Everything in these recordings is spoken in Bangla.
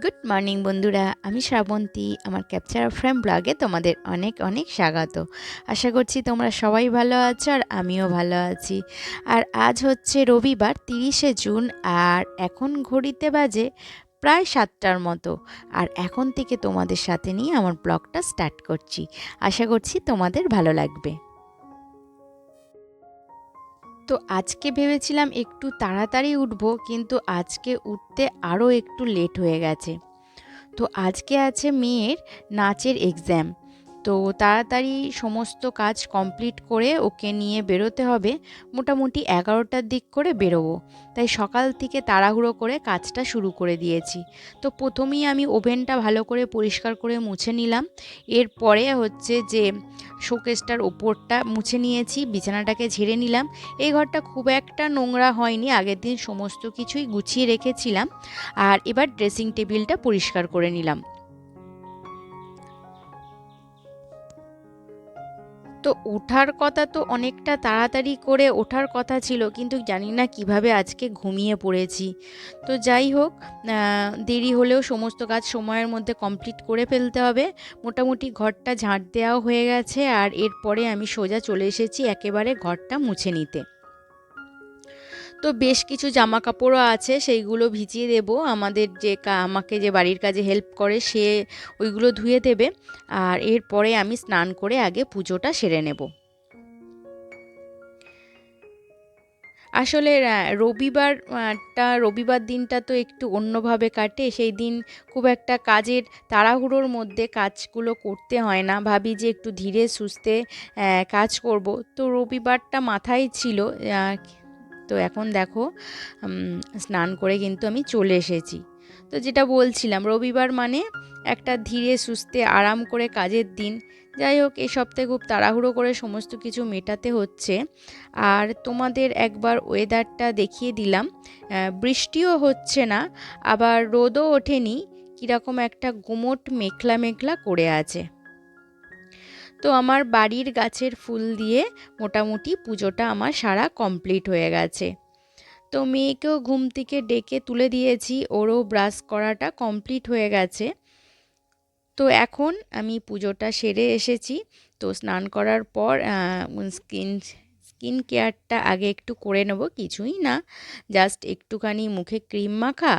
গুড মর্নিং বন্ধুরা, আমি শ্রাবন্তী। আমার ক্যাপচার ফ্রেম ব্লগে তোমাদের অনেক অনেক স্বাগত। আশা করছি তোমরা সবাই ভালো আছো আর আমিও ভালো আছি। আর আজ হচ্ছে রবিবার 30শে জুন, আর এখন ঘড়িতে বাজে প্রায় 7টার মতো। আর এখন থেকে তোমাদের সাথে নিয়ে আমার ব্লগটা স্টার্ট করছি। আশা করছি তোমাদের ভালো লাগবে। তো আজকে ভেবেছিলাম একটু তাড়াতাড়ি উঠবো, কিন্তু আজকে উঠতে আরও একটু লেট হয়ে গেছে। তো আজকে আছে মেয়ের নাচের এক্সাম। তো তাড়াতাড়ি সমস্ত কাজ কমপ্লিট করে ওকে নিয়ে বেরোতে হবে। মোটামুটি 11টার দিক করে বেরোবো। তাই সকাল থেকে তাড়াহুড়ো করে কাজটা শুরু করে দিয়েছি। তো প্রথমেই আমি ওভেনটা ভালো করে পরিষ্কার করে মুছে নিলাম। এরপরে হচ্ছে যে শোকেসটার ওপরটা মুছে নিয়েছি, বিছানাটাকে ঝেড়ে নিলাম। এই ঘরটা খুব একটা নোংরা হয়নি, আগের দিন সমস্ত কিছুই গুছিয়ে রেখেছিলাম। আর এবার ড্রেসিং টেবিলটা পরিষ্কার করে নিলাম। তো ওঠার কথা তো অনেকটা তাড়াতাড়ি করে ওঠার কথা ছিল, কিন্তু জানি না কিভাবে আজকে ঘুমিয়ে পড়েছি। তো যাই হোক, দেরি হলেও সমস্ত কাজ সময়ের মধ্যে কমপ্লিট করে ফেলতে হবে। মোটামুটি ঘরটা ঝাঁট দেওয়াও হয়ে গেছে, আর এরপরে আমি সোজা চলে এসেছি একেবারে ঘরটা মুছে নিতে। তো বেশ কিছু জামা কাপড়ও আছে, সেইগুলো ভিজিয়ে দেব। আমাদের যে আমাকে যে বাড়ির কাজে হেল্প করে সে ওইগুলো ধুয়ে দেবে। আর এরপরে আমি স্নান করে আগে পুজোটা সেরে নেব। আসলে রবিবার দিনটা তো একটু অন্যভাবে কাটে। সেই দিন খুব একটা কাজের তাড়াহুড়োর মধ্যে কাজগুলো করতে হয় না, ভাবি যে একটু ধীরে সুস্থে কাজ করব। তো রবিবারটা মাথায় ছিল। তো এখন দেখো, স্নান করে কিন্তু আমি চলে এসেছি। তো যেটা বলছিলাম, রবিবার মানে একটা ধীরে সুস্থে আরাম করে কাজের দিন। যাই হোক, এই সপ্তাহে খুব তাড়াহুড়ো করে সমস্ত কিছু মেটাতে হচ্ছে। আর তোমাদের একবার ওয়েদারটা দেখিয়ে দিলাম। বৃষ্টিও হচ্ছে না, আবার রোদও ওঠেনি। কীরকম একটা গুমোট মেঘলা মেঘলা করে আছে। তো আমার বাড়ির গাছের ফুল দিয়ে মোটামুটি পুজোটা আমার সারা কমপ্লিট হয়ে গেছে। তো মেয়েকেও ঘুম থেকে ডেকে তুলে দিয়েছি, ওরও ব্রাশ করাটা কমপ্লিট হয়ে গেছে। তো এখন আমি পুজোটা সেরে এসেছি। তো স্নান করার পর স্কিন কেয়ারটা আগে একটু করে নেব, কিছুই না, জাস্ট একটুখানি মুখে ক্রিম মাখা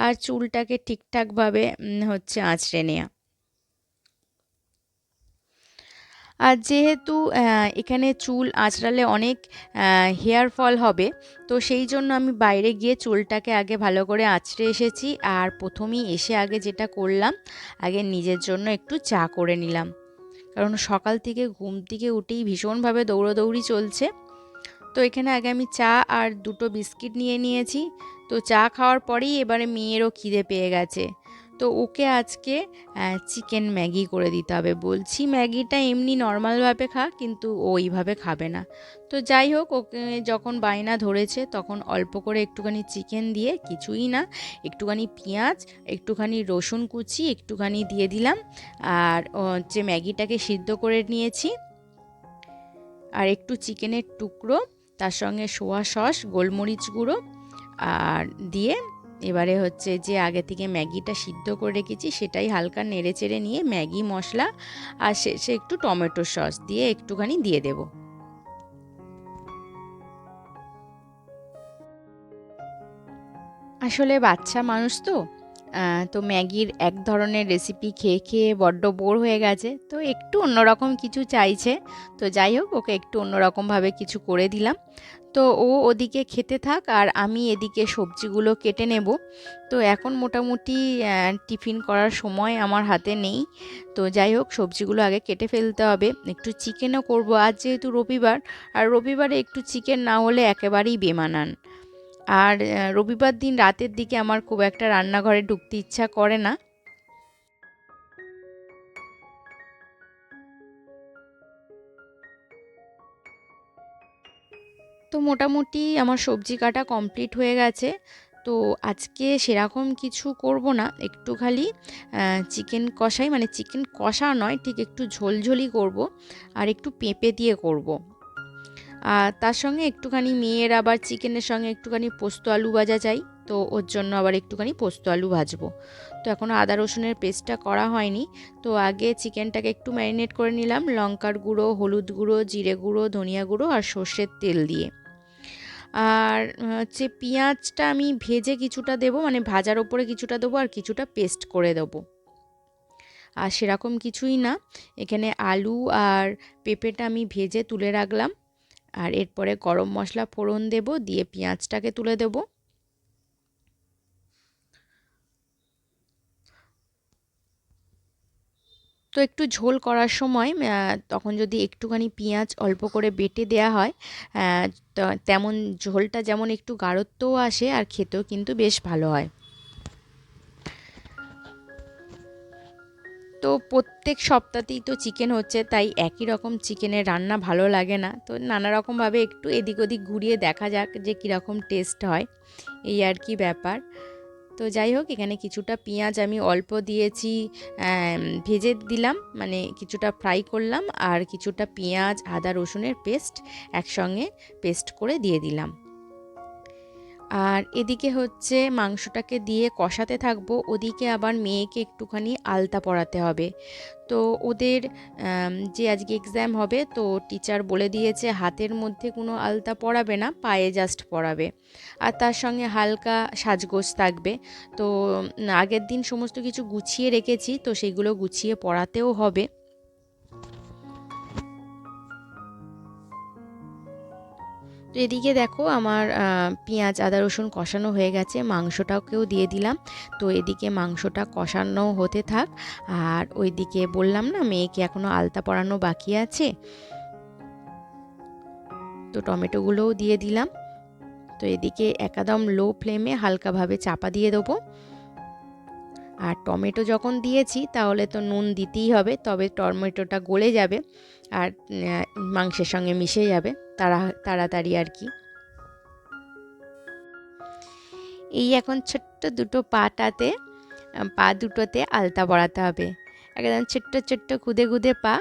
আর চুলটাকে ঠিকঠাকভাবে হচ্ছে আঁচড়ে নেওয়া। আর যেহেতু এখানে চুল আঁচড়ালে অনেক হেয়ার ফল হবে, তো সেই জন্য আমি বাইরে গিয়ে চুলটাকে আগে ভালো করে আঁচড়ে এসেছি। আর প্রথমেই এসে আগে যেটা করলাম, আগে নিজের জন্য একটু চা করে নিলাম। কারণ সকাল থেকে ঘুম থেকে উঠেই ভীষণভাবে দৌড়োদৌড়ি চলছে। তো এখানে আগে আমি চা আর দুটো বিস্কিট নিয়ে নিয়েছি। তো চা খাওয়ার পরেই এবারে মেয়েরও খিদে পেয়ে গেছে। তো ওকে আজকে চিকেন ম্যাগি করে দিতে হবে। বলছি ম্যাগিটা এমনি নর্মালভাবে খা, কিন্তু ও ওইভাবে খাবে না। তো যাই হোক, ওকে যখন বায়না ধরেছে তখন অল্প করে একটুখানি চিকেন দিয়ে, কিছুই না, একটুখানি পেঁয়াজ, একটুখানি রসুন কুচি একটুখানি দিয়ে দিলাম। আর হচ্ছে ম্যাগিটাকে সিদ্ধ করে নিয়েছি। আর একটু চিকেনের টুকরো, তার সঙ্গে সোয়া সস, গোলমরিচ গুঁড়ো আর দিয়ে এবারে হচ্ছে যে আগে থেকে ম্যাগিটা সিদ্ধ করে রেখেছি সেটাই হালকা নেড়ে চেড়ে নিয়ে ম্যাগি মশলা আর শেষে একটু টমেটো সস দিয়ে একটুখানি দিয়ে দেব। আসলে বাচ্চা মানুষ তো, তো ম্যাগির এক ধরনের রেসিপি খেয়ে খেয়ে বড্ড বোর হয়ে গেছে, তো একটু অন্যরকম কিছু চাইছে। তো যাই হোক, ওকে একটু অন্যরকমভাবে কিছু করে দিলাম। তো ও ওদিকে খেতে থাক আর আমি এদিকে সবজিগুলো কেটে নেব। তো এখন মোটামুটি টিফিন করার সময় আমার হাতে নেই। তো যাই হোক, সবজিগুলো আগে কেটে ফেলতে হবে। একটু চিকেনও করব আজ যেহেতু রবিবার, আর রবিবারে একটু চিকেন না হলে একেবারেই বেমানান। আর রবিবার দিন রাতের দিকে আমার খুব একটা রান্নাঘরে ঢুকতে ইচ্ছা করে না। তো মোটামুটি আমার সবজি কাটা কমপ্লিট হয়ে গেছে। তো আজকে সেরকম কিছু করব না, একটু খালি চিকেন কষাই, মানে চিকেন কষা নয়, ঠিক একটু ঝোলঝোলি করব। আর একটু পেঁপে দিয়ে করব। আর তার সঙ্গে একটুখানি মেয়ের আবার চিকেনের সঙ্গে একটুখানি পোস্ত আলু ভাজা চাই। তো ওর জন্য আবার একটুখানি পোস্ত আলু ভাজবো। তো এখনও আদা রসুনের পেস্টটা করা হয়নি। তো আগে চিকেনটাকে একটু ম্যারিনেট করে নিলাম লঙ্কার গুঁড়ো, হলুদ গুঁড়ো, জিরে গুঁড়ো, ধনিয়া গুঁড়ো আর সর্ষের তেল দিয়ে। আর হচ্ছে পেঁয়াজটা আমি ভেজে কিছুটা দেবো, মানে ভাজার ওপরে কিছুটা দেবো আর কিছুটা পেস্ট করে দেবো। আর সেরকম কিছুই না, এখানে আলু আর পেঁপেটা আমি ভেজে তুলে রাখলাম। আর এরপরে গরম মশলা ফোড়ন দেব, দিয়ে পেঁয়াজটাকে তুলে দেব। তো একটু ঝোল করার সময় তখন যদি একটুখানি পেঁয়াজ অল্প করে বেটে দেওয়া হয়, তেমন ঝোলটা যেমন একটু গাঢ়ত্বও আসে আর খেতেও কিন্তু বেশ ভালো হয়। তো প্রত্যেক সপ্তাহতেই তো চিকেন হচ্ছে, তাই একই রকম চিকেনের রান্না ভালো লাগে না। তো নানা রকমভাবে একটু এদিক ওদিক ঘুরিয়ে দেখা যাক যে কীরকম টেস্ট হয়, এই আর কি ব্যাপার। তো যাই হোক, এখানে কিছুটা পেঁয়াজ আমি অল্প দিয়েছি, ভেজে দিলাম, মানে কিছুটা ফ্রাই করলাম, আর কিছুটা পেঁয়াজ আদা রসুনের পেস্ট একসঙ্গে পেস্ট করে দিয়ে দিলাম। আর এদিকে হচ্ছে মাংসটাকে দিয়ে কষাতে থাকবো, ওদিকে আবার মেয়েকে একটুখানি আলতা পরাতে হবে। তো ওদের যে আজকে এক্সাম হবে, তো টিচার বলে দিয়েছে হাতের মধ্যে কোনো আলতা পরাবে না, পায়ে জাস্ট পরাবে। আর তার সঙ্গে হালকা সাজগোজ থাকবে। তো আগের দিন সমস্ত কিছু গুছিয়ে রেখেছি, তো সেইগুলো গুছিয়ে পরাতেও হবে। তো এদিকে দেখো আমার পেঁয়াজ আদা রসুন কষানো হয়ে গেছে, মাংসটাকেও দিয়ে দিলাম। তো এদিকে মাংসটা কষানো হতে থাক, আর ওইদিকে বললাম না মেয়েকে এখনও আলতা পরানো বাকি আছে, তো টমেটোগুলোও দিয়ে দিলাম। তো এদিকে একদম লো ফ্লেমে হালকাভাবে চাপা দিয়ে দেবো। আর টমেটো যখন দিয়েছি তাহলে তো নুন দিতেই হবে, তবে টমেটোটা গলে যাবে আর মাংসের সঙ্গে মিশে যাবে তাড়াতাড়ি আর কি। এই এখন ছোট্ট দুটো পা দুটোতে আলতা পরাতে হবে, একদম ছোট্ট ছোট্ট খুদে খুদে পা।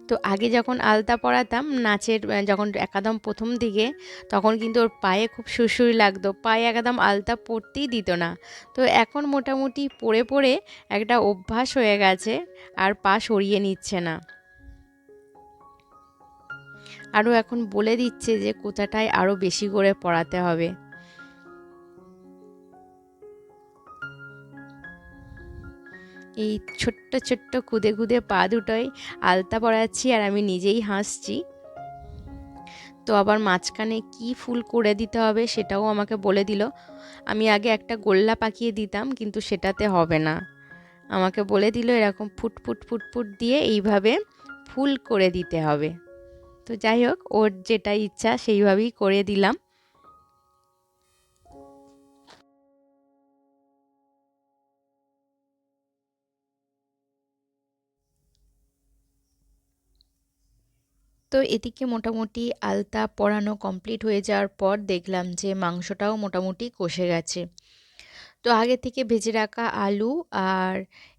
তো আগে যখন আলতা পরাতাম নাচের, যখন একদম প্রথম দিকে, তখন কিন্তু ওর পায়ে খুব সুরসুরি লাগতো, পায়ে একদম আলতা পরতেই দিত না। তো এখন মোটামুটি পরে পরে একটা অভ্যাস হয়ে গেছে, আর পা সরিয়ে নিচ্ছে না। আরও এখন বলে দিচ্ছে যে কোথাটায় আরও বেশি করে পরাতে হবে। এই ছোট্ট ছোট্ট খুদে খুদে পা দুটোয় আলতা পরাচ্ছি আর আমি নিজেই হাসছি। তো আবার মাঝখানে কি ফুল করে দিতে হবে সেটাও আমাকে বলে দিল। আমি আগে একটা গোল্লা পাকিয়ে দিতাম, কিন্তু সেটাতে হবে না। আমাকে বলে দিল এরকম ফুট ফুট ফুট ফুট দিয়ে এইভাবে ফুল করে দিতে হবে। তো যাই হোক, ওর যেটা ইচ্ছা সেইভাবেই করে দিলাম। তো এদিকে মোটামুটি আলতা পরানো কমপ্লিট হয়ে যাওয়ার পর দেখলাম যে মাংসটাও মোটামুটি কষে গেছে। তো আগে থেকে ভেজে রাখা আলু আর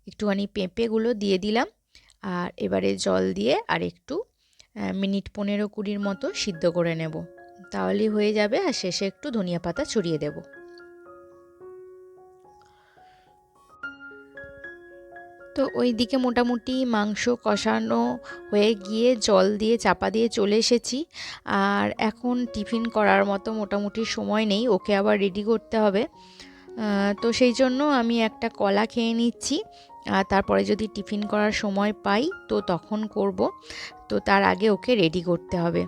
একটুখানি পেঁপেগুলো দিয়ে দিলাম, আর এবারে জল দিয়ে আর একটু মিনিট 15-20 মতো সিদ্ধ করে নেব, তাহলেই হয়ে যাবে। আর শেষে একটু ধনিয়া পাতা ছড়িয়ে দেব। তো ওই দিকে মোটামুটি মাংস কষানো হয়ে গিয়ে জল দিয়ে চাপা দিয়ে চলে এসেছি। আর এখন টিফিন করার মতো মোটামুটি সময় নেই, ওকে আবার রেডি করতে হবে। তো সেই জন্য আমি একটা কলা খেয়ে নিচ্ছি, আর তারপরে যদি টিফিন করার সময় পাই তো তখন করব। তো তার আগে ওকে রেডি করতে হবে।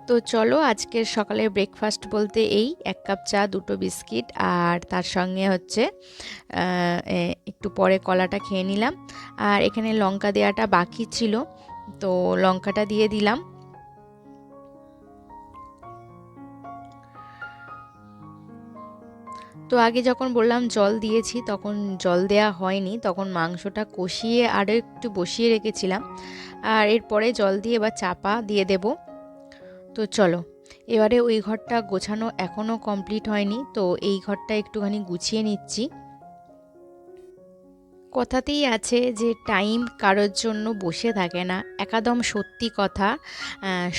তো চলো, আজকের সকালের ব্রেকফাস্ট বলতে এই 1 কাপ চা, 2টো বিস্কিট, আর তার সঙ্গে হচ্ছে একটু পরে কলাটা খেয়ে নিলাম। আর এখানে লঙ্কা দেওয়াটা বাকি ছিল, তো লঙ্কাটা দিয়ে দিলাম। তো আগে যখন বললাম জল দিয়েছি, তখন জল দেয়া হয়নি, তখন মাংসটা কষিয়ে আরও একটু বসিয়ে রেখেছিলাম। আর এরপরে জল দিয়ে এবার চাপা দিয়ে দেব। তো চলো, এবারে ওই ঘরটা গোছানো এখনও কমপ্লিট হয়নি, তো এই ঘরটা একটুখানি গুছিয়ে নিচ্ছি। কথাতেই আছে যে টাইম কারোর জন্য বসে থাকে না, একদম সত্যি কথা।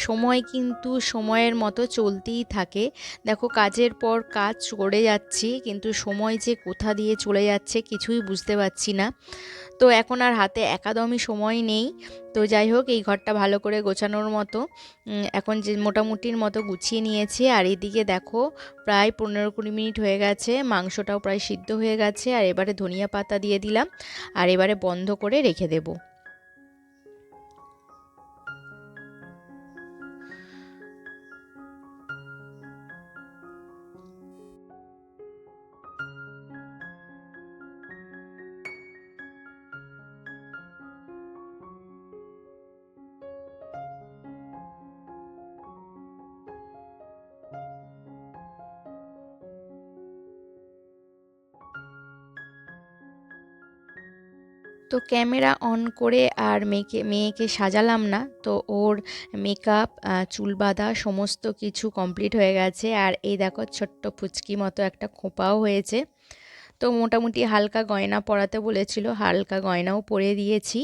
সময় কিন্তু সময়ের মতো চলতেই থাকে। দেখো, কাজের পর কাজ করে যাচ্ছি, কিন্তু সময় যে কোথা দিয়ে চলে যাচ্ছে কিছুই বুঝতে পারছি না। তো এখন আর হাতে একদমই সময় নেই। তো যাই হোক, এই ঘরটা ভালো করে গোছানোর মতো এখন যে মোটামুটির মতো গুছিয়ে নিয়েছি। আর এদিকে দেখো, প্রায় 15-20 মিনিট হয়ে গেছে, মাংসটাও প্রায় সিদ্ধ হয়ে গেছে। আর এবারে ধনিয়া পাতা দিয়ে দিলাম, আর এবারে বন্ধ করে রেখে দেবো। তো ক্যামেরা অন করে আর মেয়েকে সাজালাম না, তো ওর মেকআপ, চুল বাঁধা সমস্ত কিছু কমপ্লিট হয়ে গেছে। আর এই দেখো, ছোট্ট পুচকি মতো একটা খোঁপাও হয়েছে। তো মোটামুটি হালকা গয়না পরাতে বলেছিল, হালকা গয়নাও পরিয়ে দিয়েছি।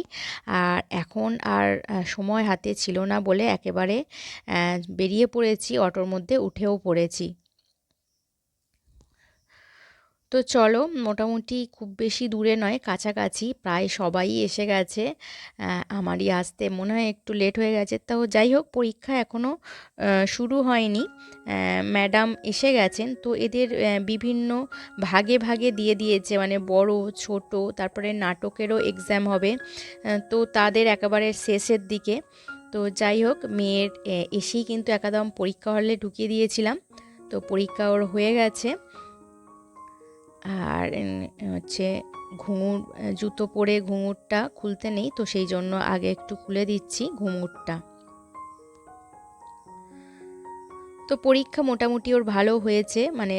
আর এখন আর সময় হাতে ছিল না বলে একেবারে বেরিয়ে পড়েছি, অটোর মধ্যে উঠেও পড়েছি। তো চলো, মোটামুটি খুব বেশি দূরে নয়, কাছাকাছি প্রায় সবাই এসে গেছে। আমারই আসতে মনে হয় একটু লেট হয়ে গেছে, তাও যাই হোক, পরীক্ষা এখনও শুরু হয়নি। ম্যাডাম এসে গেছেন, তো এদের বিভিন্ন ভাগে ভাগে দিয়ে দিয়েছে, মানে বড় ছোট, তারপরে নাটকেরও এক্সাম হবে। তো তাদের একেবারে শেষের দিকে। তো যাই হোক, মেয়ের এসেই কিন্তু একদম পরীক্ষা হলে ঢুকিয়ে দিয়েছিলাম। তো পরীক্ষা ওর হয়ে গেছে। আর হচ্ছে ঘুঙুর, জুতো পরে ঘুঙুরটা খুলতে নেই, তো সেই জন্য আগে একটু খুলে দিচ্ছি ঘুঙুরটা। তো পরীক্ষা মোটামুটি ওর ভালো হয়েছে, মানে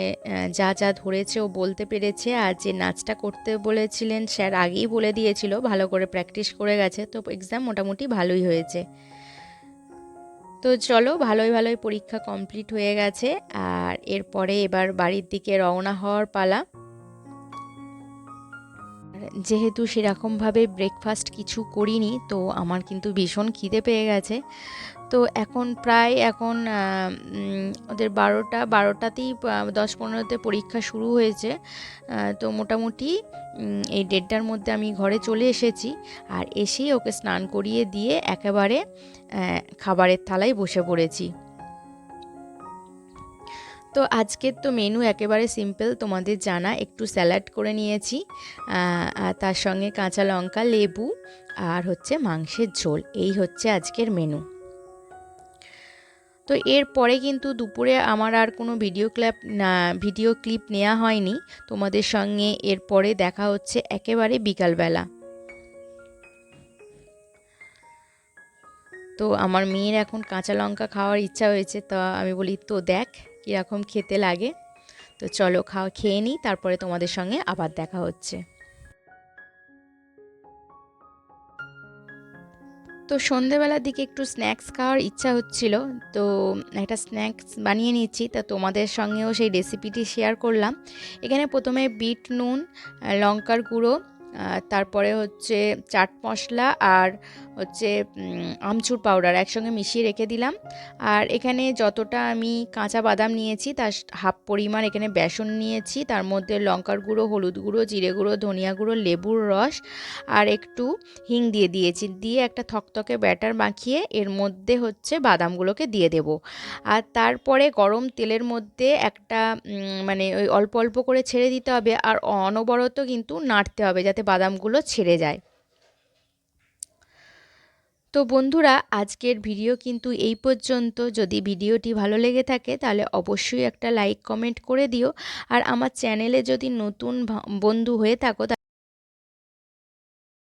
যা যা ধরেছে ও বলতে পেরেছে। আর যে নাচটা করতে বলেছিলেন স্যার আগেই বলে দিয়েছিল, ভালো করে প্র্যাকটিস করে গেছে, তো এক্সাম মোটামুটি ভালোই হয়েছে। তো চলো, ভালোই ভালোই পরীক্ষা কমপ্লিট হয়ে গেছে। আর এরপরে এবার বাড়ির দিকে রওনা হওয়ার পালা। যেহেতু সেরকমভাবে ব্রেকফাস্ট কিছু করিনি, তো আমার কিন্তু ভীষণ খিদে পেয়ে গেছে। তো এখন প্রায় ওদের 12টাতেই 10-15তে পরীক্ষা শুরু হয়েছে। তো মোটামুটি এই 1:30টার মধ্যে আমি ঘরে চলে এসেছি। আর এসেই ওকে স্নান করিয়ে দিয়ে একেবারে খাবারের থালায় বসে পড়েছি। তো আজকের তো মেনু একেবারে সিম্পল, তোমাদের জানা, একটু স্যালাড করে নিয়েছি, আর তার সঙ্গে কাঁচা লঙ্কা, লেবু, আর হচ্ছে মাংসের ঝোল। এই হচ্ছে আজকের মেনু। তো এরপরে কিন্তু দুপুরে আমার আর কোনো ভিডিও ক্লিপ নেওয়া হয়নি তোমাদের সঙ্গে। এরপরে দেখা হচ্ছে একেবারে বিকালবেলা। তো আমার মেয়ের এখন কাঁচা লঙ্কা খাওয়ার ইচ্ছা হয়েছে, তো আমি বলি, তো দেখ কীরকম খেতে লাগে। তো চলো খেয়ে নিই, তারপরে তোমাদের সঙ্গে আবার দেখা হচ্ছে। তো সন্ধেবেলার দিকে একটু স্ন্যাক্স খাওয়ার ইচ্ছা হচ্ছিল, তো একটা স্ন্যাক্স বানিয়ে নিচ্ছি। তা তোমাদের সঙ্গেও সেই রেসিপিটি শেয়ার করলাম। এখানে প্রথমে বিট নুন, লঙ্কার গুঁড়ো, তারপরে হচ্ছে চাট মশলা, আর হচ্ছে আমচুর পাউডার একসঙ্গে মিশিয়ে রেখে দিলাম। আর এখানে যতটা আমি কাঁচা বাদাম নিয়েছি তার হাফ পরিমাণ এখানে বেসন নিয়েছি, তার মধ্যে লঙ্কার গুঁড়ো, হলুদ গুঁড়ো, জিরে গুঁড়ো, ধনিয়া গুঁড়ো, লেবুর রস আর একটু হিং দিয়ে দিয়েছি। দিয়ে একটা থকথকে ব্যাটার মাখিয়ে এর মধ্যে হচ্ছে বাদামগুলোকে দিয়ে দেব। আর তারপরে গরম তেলের মধ্যে একটা মানে ওই অল্প অল্প করে ছেড়ে দিতে হবে, আর অনবরত কিন্তু নাড়তে হবে যাতে বাদামগুলো ছেড়ে যায়। তো বন্ধুরা, আজকের ভিডিও কিন্তু এই পর্যন্ত। যদি ভিডিওটি ভালো লেগে থাকে তাহলে অবশ্যই একটা লাইক কমেন্ট করে দিও। আর আমার চ্যানেলে যদি নতুন বন্ধু হয়ে থাকো